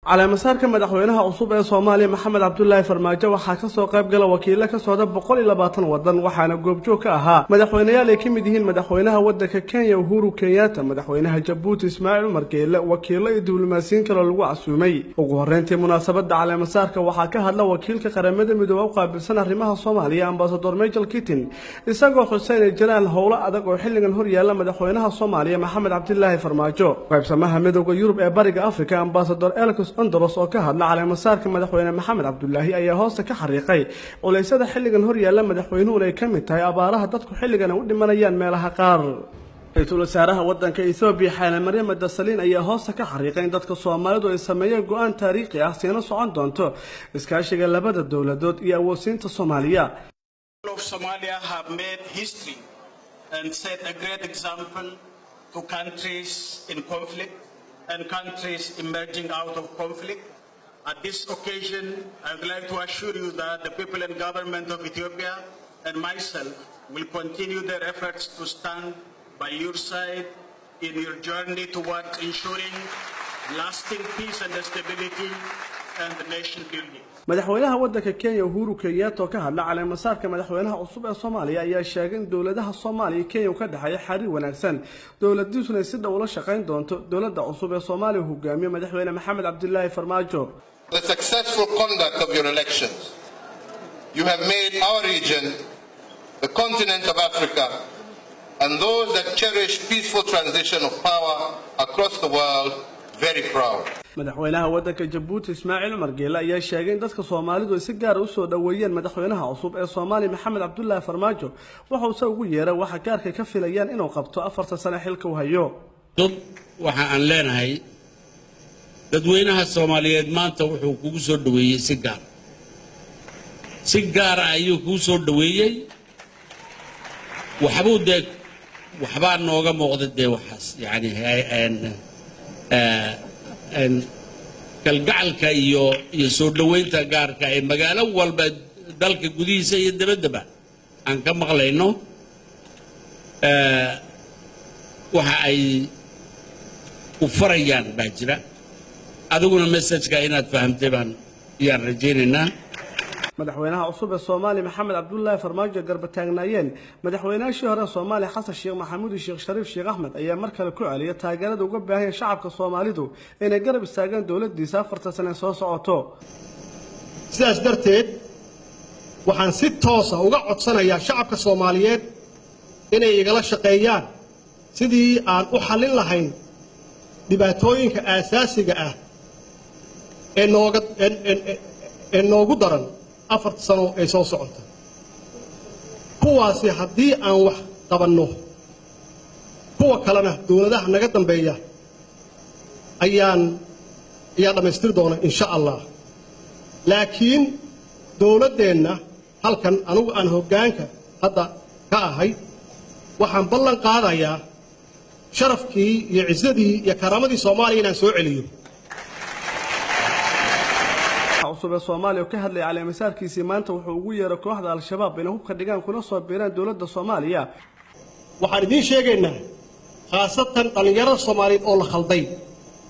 على مسار مدحوينها عصوب ee Soomaaliya Maxamed Cabdullaahi Farmaajo waxa ka soo qayb gala wakiilo ka socda 120 wadan waxaana goobjoog ka ahaa madaxweynayaal ay ka mid yihiin madaxweynaha wadanka Kenya Uhuru Kenyatta madaxweynaha Djibouti Ismaaciil Umar Geele wakiilo iyo diblomaasiyiin kale lagu casuumay ugu horeyntii munaasabada cala masaarka waxa ka hadla wakiilka qaramada midoobay oo qaabilsan arrimaha Soomaaliya Ambassador Michael Keating isagoo xuseen ay jiraan howlo adag oo xilligan hor yaala madaxweynaha Soomaaliya Maxamed Cabdullaahi Farmaajo qaybsamaha midowga Yurub ee bariga Afrika Ambassador Andros oo ka hadla cala masaarka madaxweyne Maxamed Cabdullaahi ayaa hoosta ka xariiqay culeysada xilligan hor yaala madaxweynuhu ay ka mid tahay abaaraha dadku xilligan u dhimanayaan meelaha qaar رئيس وزراء ودنك إثيوبيا حال مريم الدسالين أي هوسة كحريقين ضد الصوماليين ويسميه جوان تاريخي أحسن صعود دونتو إسكاشي لبد الدولة دوت يوسين الصومالية. Of Somalia have made history and set a great example to countries in conflict and countries emerging out of conflict. At this occasion, I would like to assure you that the people and government of Ethiopia and myself will continue their efforts to stand by your side in your journey towards ensuring lasting peace and stability and the nation building. madaxweynaha wadanka Kenya Uhuru Kenyatta ka hadla cala masaarka madaxweynaha cusub ee Soomaaliya ayaa sheegay in dawladaha Soomaaliya Kenya ka dhaxay xiriir wanaagsan dawladdiisuna si dhow ula shaqeyn doonto dawladda cusub ee Soomaaliya hogaamiye madaxweyne Maxamed Cabdullaahi Farmaajo. The successful conduct of your elections, you have made our region, the continent of Africa, and those that cherish peaceful transition of power across the world very proud. madaxweynaha wadanka Djibouti Ismaaciil Umar Geele ayaa sheegay in dadka Soomaalidu ay si gaar ah u soo dhaweeyeen madaxweynaha cusub ee Soomaaliya Maxamed Cabdullaahi Farmaajo waxa uu soo ugu yeeray waxa gaarka ka filayaan inuu qabto 4 sano xilka uu hayo. waxa aan leenahay dadweynaha Soomaaliyeed maanta wuxuu kugu soo dhaweeyay si gaar ah ayuu kugu soo dhaweeyay waxba nooga muuqda waxaas yani kalgacalka iyo soo dhaweynta gaarka ee magaalo walba dalka gudihiisa iyo dibadaba aan ka maqlayno waxa ay u farayaan baa jira adiguna message-ka inaad fahamtay baan yaan rajaynaynaa madaxweynaha cusub ee Soomaaliya Maxamed Cabdullaahi Farmaajo garba taagnaayeen madaxweynaashii hore Soomaaliya Xasan Sheekh Maxamuud iyo Sheekh Shariif Sheekh Axmed ayaa mar kale ku celiyay taageerada uga baahan shacabka Soomaalidu inay garab istaagaan dawladdiisa 4 sano soo socoto. sidaas darteed waxaan si toos ah uga codsanayaa shacabka Soomaaliyeed inay igala shaqeeyaan sidii aan u xalin lahayn dhibaatooyinka aasaasiga ah ee noogu daran 4 sano ay soo socota kuwaasi haddii aan wax qabanno kuwa kalena dawladaha naga dambeeya ayaa dhamaystir doona insha Allah laakiin dawladeenna halkan anigu aan hoggaanka hadda ka ahay waxaan ballan qaadayaa sharafkii iyo ciisadii iyo karaamadii Soomaaliya inaan soo celiyo cusub ee Soomaaliya ka hadlay cala masaarkiisa maanta wuxuu ugu yeeray kooxda al-shabaab inay hubka dhigaan kuna soo biiraan dawladda Soomaaliya waxaan idin sheegaynaa khaasatan dhalinyarada Soomaaliyeed oo la khalday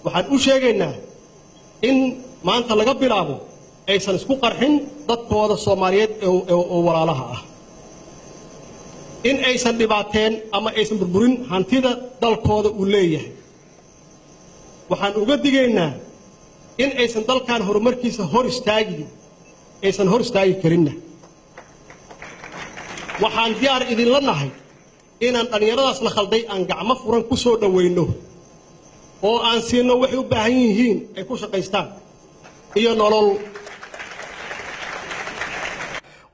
waxaan u sheegaynaa in maanta laga bilaabo aysan isku qarxin dadkooda Soomaaliyeed oo walaalaha ah in aysan dhibaateen ama aysan burburin hantida dalkooda u leeyahay waxaan uga digaynaa in aysan dalkan horumarkiisa hor istaagi karinna waxaan diyaar idin la nahay inaan dhalinyaradaas la khalday aan gacmo furan ku soo dhaweyno oo aan siino waxay u baahan yihiin ay ku shaqaystaan iyo nolol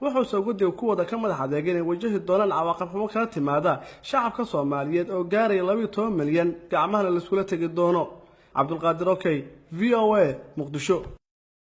wuxuu soo gudbiyay kuwada ka madax adeeg inay wajahi doonaan cawaaqib xumo kala timaada shacabka Soomaaliyeed oo gaaray 12 milyan gacmaha la isku tagi doono. عبد القادر اوكي VOA مقدشو.